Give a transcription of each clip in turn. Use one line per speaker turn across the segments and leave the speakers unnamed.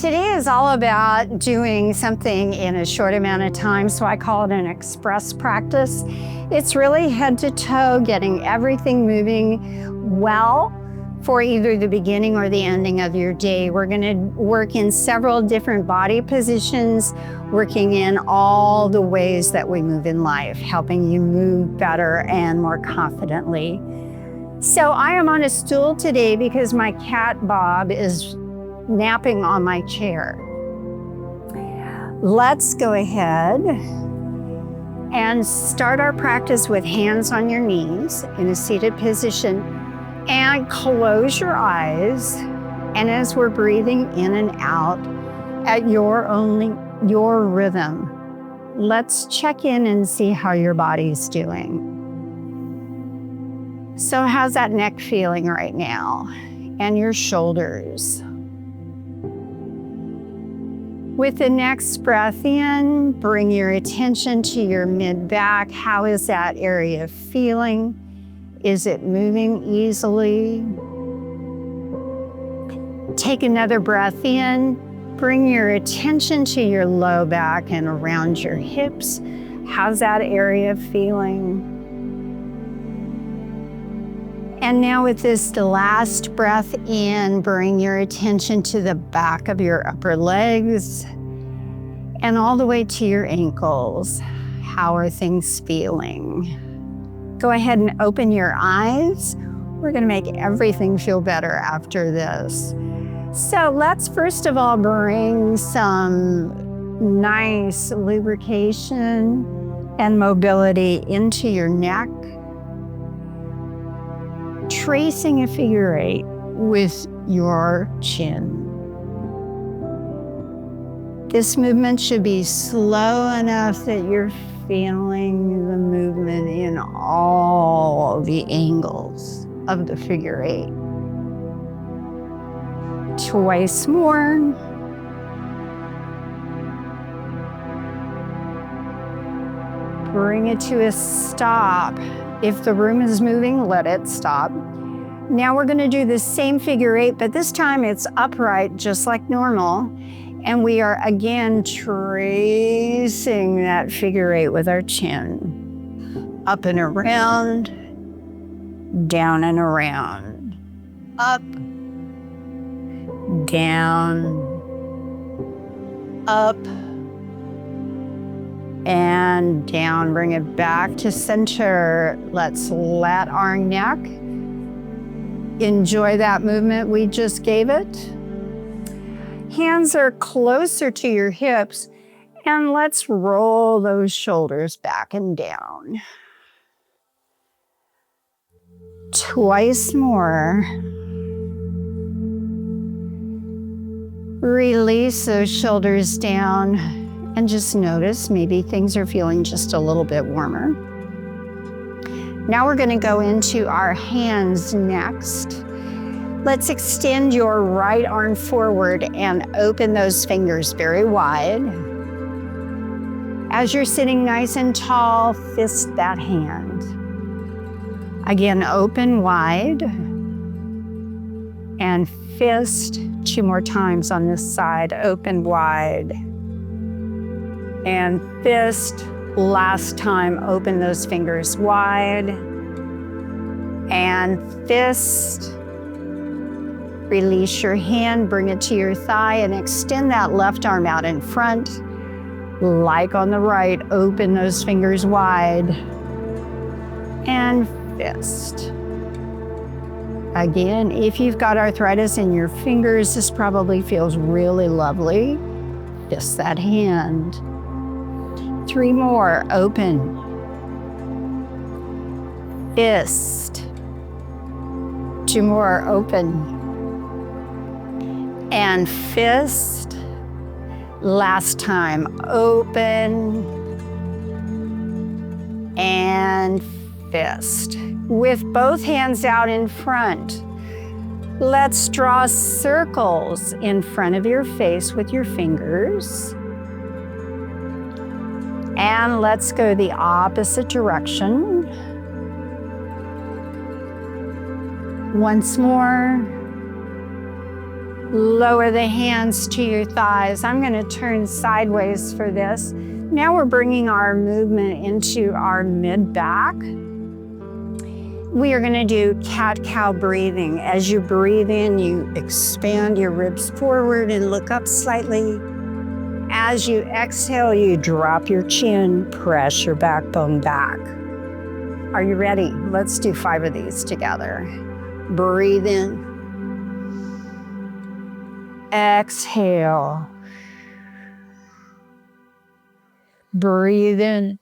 Today is all about doing something in a short amount of time, so I call it an express practice. It's really head to toe, getting everything moving well for either the beginning or the ending of your day. We're going to work in several different body positions, working in all the ways that we move in life, helping you move better and more confidently. So I am on a stool today because my cat Bob is napping on my chair. Let's go ahead and start our practice with hands on your knees in a seated position, and close your eyes. And as we're breathing in and out at your rhythm, let's check in and see how your body's doing. So how's that neck feeling right now? And your shoulders? With the next breath in, bring your attention to your mid-back. How is that area feeling? Is it moving easily? Take another breath in. Bring your attention to your low back and around your hips. How's that area feeling? And now with this, the last breath in, bring your attention to the back of your upper legs and all the way to your ankles. How are things feeling? Go ahead and open your eyes. We're going to make everything feel better after this. So let's first of all bring some nice lubrication and mobility into your neck. Tracing a figure 8 with your chin. This movement should be slow enough that you're feeling the movement in all the angles of the figure 8. Twice more. Bring it to a stop. If the room is moving, let it stop. Now we're going to do the same figure 8, but this time it's upright just like normal. And we are again tracing that figure 8 with our chin. Up and around, down and around. Up, down, up, and down. Bring it back to center. Let's let our neck enjoy that movement we just gave it. Hands are closer to your hips, and let's roll those shoulders back and down. Twice more. Release those shoulders down. And just notice maybe things are feeling just a little bit warmer. Now we're going to go into our hands next. Let's extend your right arm forward and open those fingers very wide. As you're sitting nice and tall, fist that hand. Again, open wide and fist 2 more times on this side. Open wide. And fist, last time, open those fingers wide. And fist, release your hand, bring it to your thigh, and extend that left arm out in front. Like on the right, open those fingers wide. And fist. Again, if you've got arthritis in your fingers, this probably feels really lovely. Fist that hand. 3 more, open. Fist. 2 more, open. And fist. Last time, open. And fist. With both hands out in front, let's draw circles in front of your face with your fingers. And let's go the opposite direction. Once more. Lower the hands to your thighs. I'm going to turn sideways for this. Now we're bringing our movement into our mid-back. We are going to do cat-cow breathing. As you breathe in, you expand your ribs forward and look up slightly. As you exhale, you drop your chin, press your backbone back. Are you ready? Let's do 5 of these together. Breathe in. Exhale. Breathe in.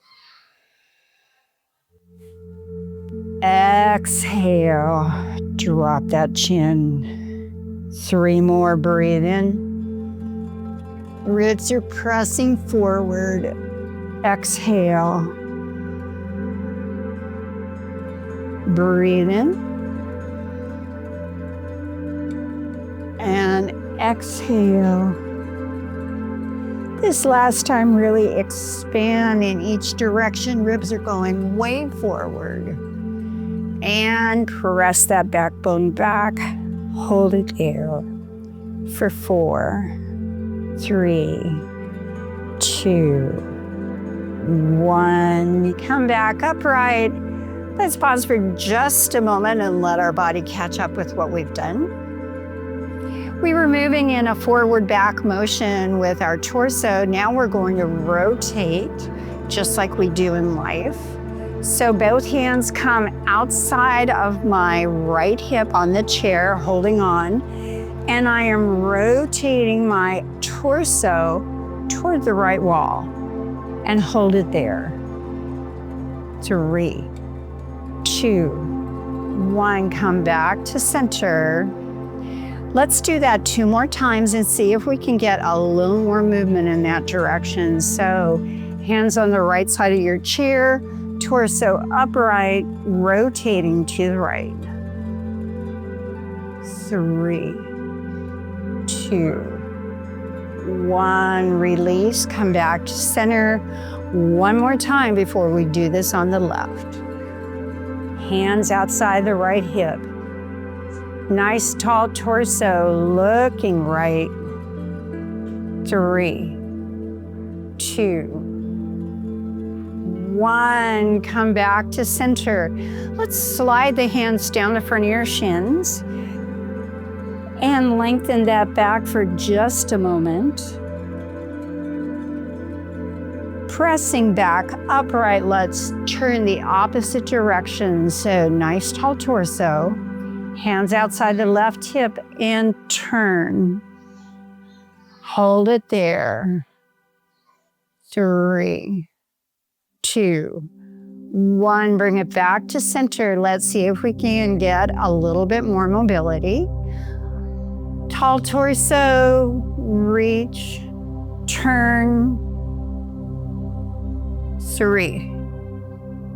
Exhale. Drop that chin. 3 more. Breathe in. Ribs are pressing forward. Exhale. Breathe in. And exhale. This last time, really expand in each direction. Ribs are going way forward. And press that backbone back. Hold it there for 4, 3, 2, 1. Come back upright. Let's pause for just a moment and let our body catch up with what we've done. We were moving in a forward back motion with our torso. Now we're going to rotate just like we do in life. So both hands come outside of my right hip on the chair, holding on, and I am rotating my torso toward the right wall and hold it there. 3, 2, 1, come back to center. Let's do that 2 more times and see if we can get a little more movement in that direction. So hands on the right side of your chair, torso upright, rotating to the right. 3, 2, 1, release, come back to center. 1 more time before we do this on the left. Hands outside the right hip. Nice tall torso, looking right. 3, 2, 1, come back to center. Let's slide the hands down the front of your shins and lengthen that back for just a moment. Pressing back upright, let's turn the opposite direction. So nice tall torso, hands outside the left hip and turn. Hold it there. 3, 2, 1, bring it back to center. Let's see if we can get a little bit more mobility. Tall torso, reach, turn. 3,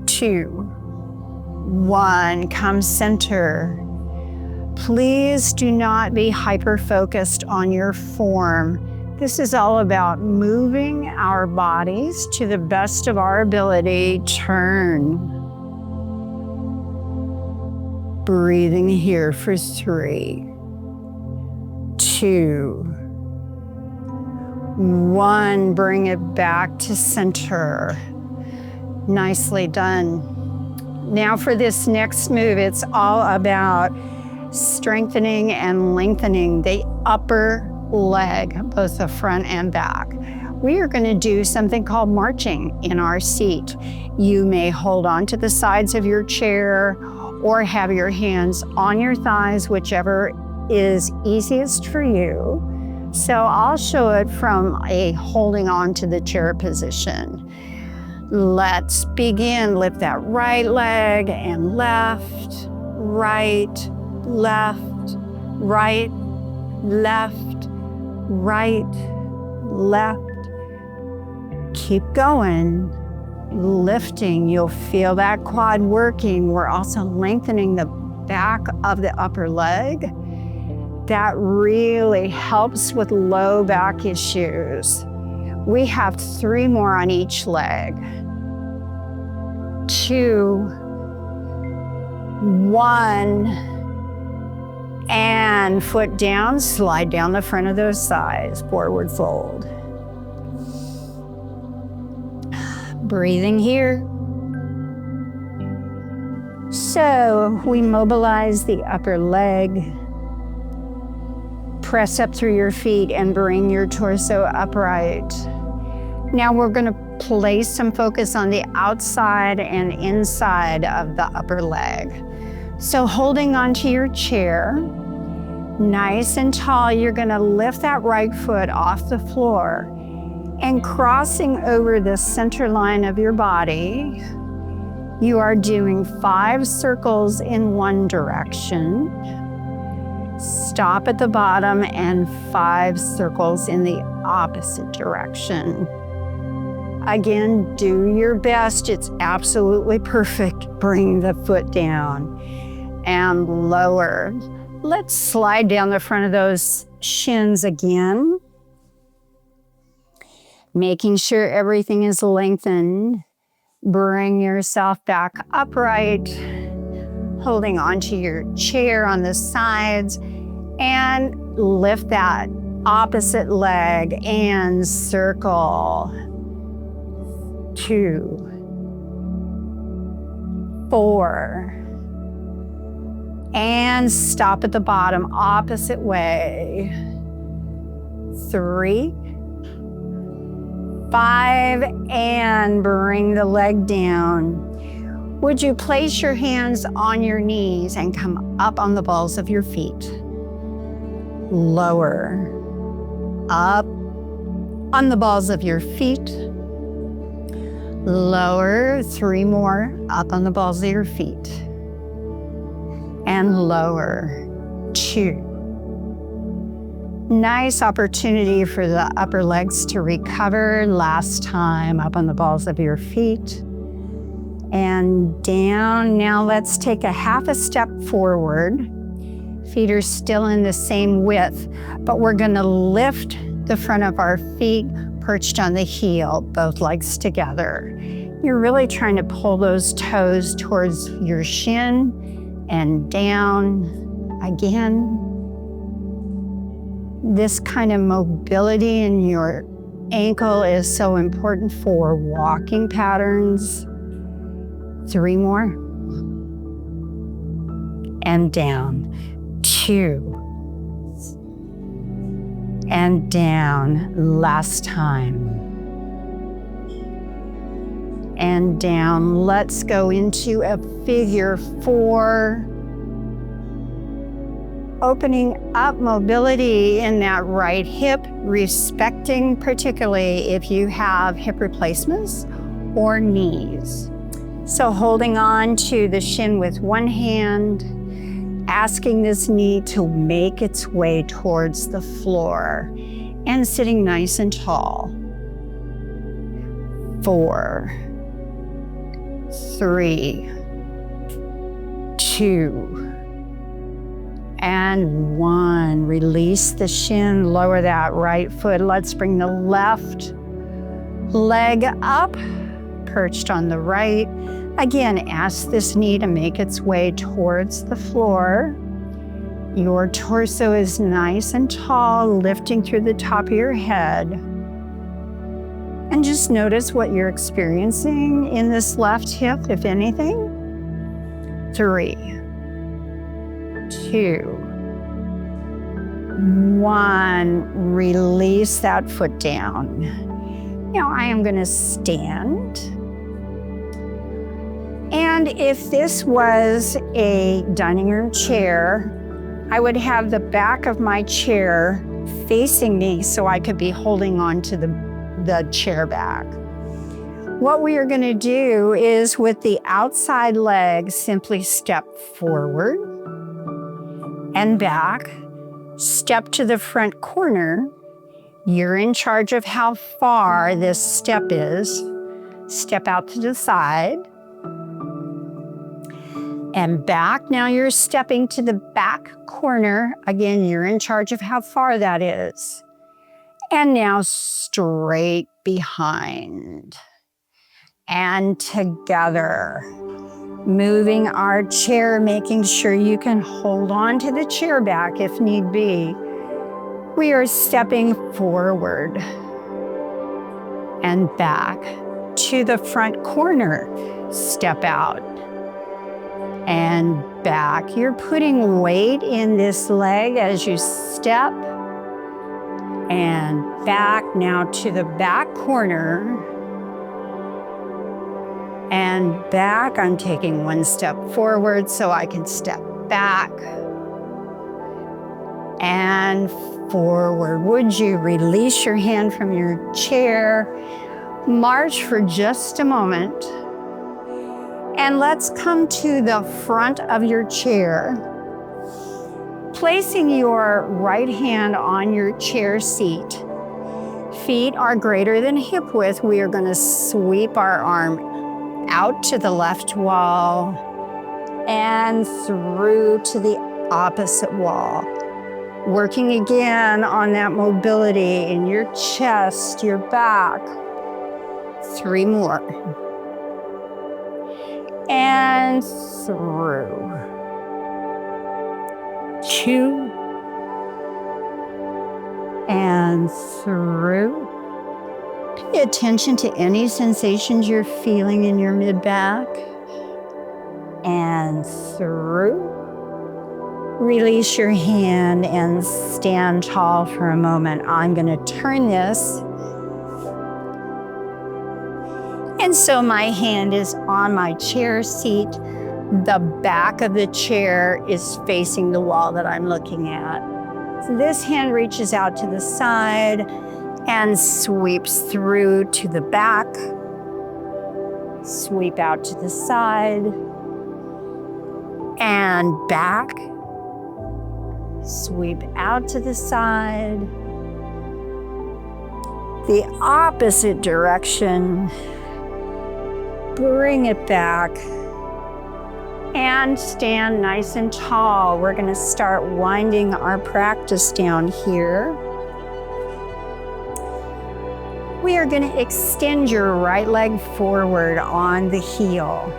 2, 1, come center. Please do not be hyper-focused on your form. This is all about moving our bodies to the best of our ability. Turn. Breathing here for 3, 2, 1. Bring it back to center. Nicely done. Now for this next move, it's all about strengthening and lengthening the upper leg, both the front and back. We are going to do something called marching in our seat. You may hold on to the sides of your chair or have your hands on your thighs, whichever is easiest for you. So I'll show it from a holding on to the chair position. Let's begin. Lift that right leg and left, right, left, right, left, right, left. Keep going, lifting. You'll feel that quad working. We're also lengthening the back of the upper leg. That really helps with low back issues. We have 3 more on each leg. 2, 1, And foot down, slide down the front of those thighs, forward fold. Breathing here. So we mobilize the upper leg. Press up through your feet and bring your torso upright. Now we're going to place some focus on the outside and inside of the upper leg. So holding onto your chair, nice and tall, you're going to lift that right foot off the floor and crossing over the center line of your body, you are doing 5 circles in one direction. Stop at the bottom and 5 circles in the opposite direction. Again, do your best. It's absolutely perfect. Bring the foot down and lower. Let's slide down the front of those shins again. Making sure everything is lengthened. Bring yourself back upright, holding onto your chair on the sides, and lift that opposite leg and circle. 2, 4, and stop at the bottom, opposite way. 3, 5, and bring the leg down. Would you place your hands on your knees and come up on the balls of your feet? Lower, up on the balls of your feet. Lower, 3 more, up on the balls of your feet. And lower, 2. Nice opportunity for the upper legs to recover. Last time, up on the balls of your feet. And down. Now let's take a half a step forward. Feet are still in the same width, but we're gonna lift the front of our feet perched on the heel, both legs together. You're really trying to pull those toes towards your shin and down again. This kind of mobility in your ankle is so important for walking patterns. 3 more. And down. 2. And down. Last time. And down. Let's go into a figure 4. Opening up mobility in that right hip, respecting particularly if you have hip replacements or knees. So holding on to the shin with one hand, asking this knee to make its way towards the floor and sitting nice and tall. 4, 3, 2, and 1. Release the shin, lower that right foot. Let's bring the left leg up, perched on the right. Again, ask this knee to make its way towards the floor. Your torso is nice and tall, lifting through the top of your head. And just notice what you're experiencing in this left hip, if anything. 3, 2, 1. Release that foot down. Now I am going to stand. And if this was a dining room chair, I would have the back of my chair facing me so I could be holding on to the chair back. What we are going to do is with the outside leg, simply step forward and back, step to the front corner. You're in charge of how far this step is. Step out to the side and back. Now you're stepping to the back corner. Again, you're in charge of how far that is. And now straight behind and together. moving our chair, making sure you can hold on to the chair back if need be. We are stepping forward and back to the front corner. Step out and back. You're putting weight in this leg as you step and back. Now to the back corner and back. I'm taking one step forward so I can step back and forward. Would you release your hand from your chair? March for just a moment. And let's come to the front of your chair. Placing your right hand on your chair seat. Feet are greater than hip width. We are going to sweep our arm out to the left wall and through to the opposite wall. Working again on that mobility in your chest, your back. 3 more. And through. 2. And through. Pay attention to any sensations you're feeling in your mid-back. And through. Release your hand and stand tall for a moment. I'm going to turn this. And so my hand is on my chair seat. The back of the chair is facing the wall that I'm looking at. So this hand reaches out to the side and sweeps through to the back. Sweep out to the side and back. Sweep out to the side. The opposite direction. Bring it back and stand nice and tall. We're going to start winding our practice down here. We are going to extend your right leg forward on the heel.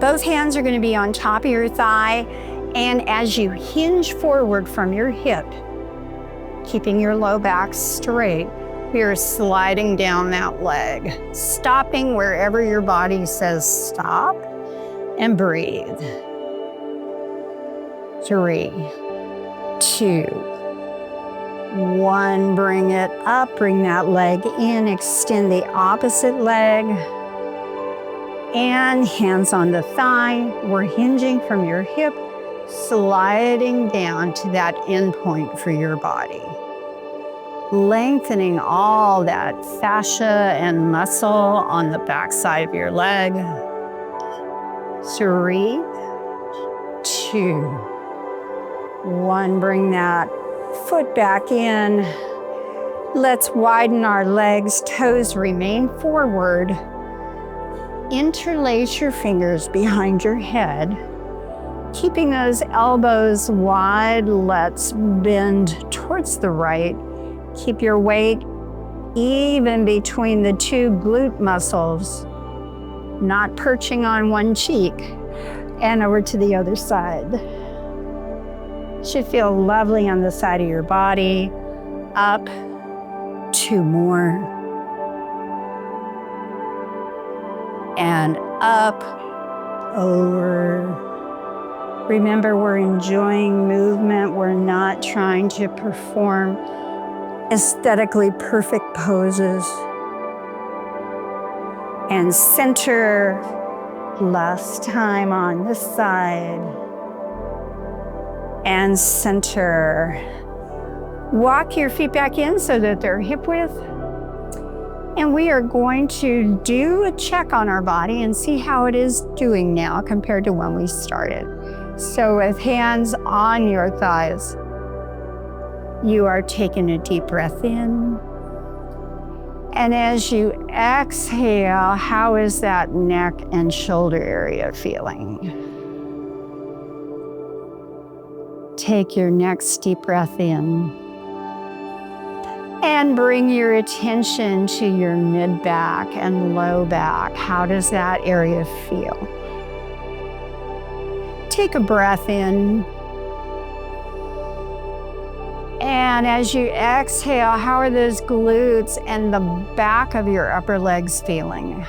Both hands are going to be on top of your thigh, and as you hinge forward from your hip, keeping your low back straight, we are sliding down that leg, stopping wherever your body says stop, and breathe. 3, 2, 1. Bring it up, bring that leg in, extend the opposite leg, and hands on the thigh. We're hinging from your hip, sliding down to that end point for your body. Lengthening all that fascia and muscle on the back side of your leg. 3, 2, 1. Bring that foot back in. Let's widen our legs. Toes remain forward. Interlace your fingers behind your head. Keeping those elbows wide, let's bend towards the right. Keep your weight even between the 2 glute muscles, not perching on one cheek. And over to the other side. Should feel lovely on the side of your body. Up. 2 more. And up. Over. Remember, we're enjoying movement. We're not trying to perform aesthetically perfect poses. And center. Last time on this side. And center. Walk your feet back in so that they're hip width. And we are going to do a check on our body and see how it is doing now compared to when we started. So with hands on your thighs, you are taking a deep breath in. And as you exhale, how is that neck and shoulder area feeling? Take your next deep breath in. And bring your attention to your mid-back and low back. How does that area feel? Take a breath in. And as you exhale, how are those glutes and the back of your upper legs feeling?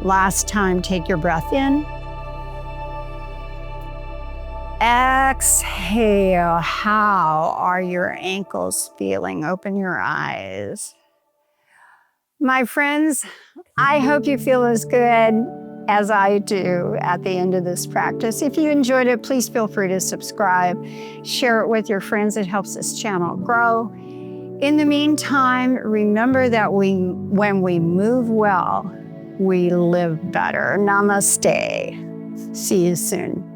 Last time, take your breath in. Exhale, how are your ankles feeling? Open your eyes. My friends, I hope you feel as good as I do at the end of this practice. If you enjoyed it, please feel free to subscribe, share it with your friends. It helps this channel grow. In the meantime, remember that when we move well, we live better. Namaste. See you soon.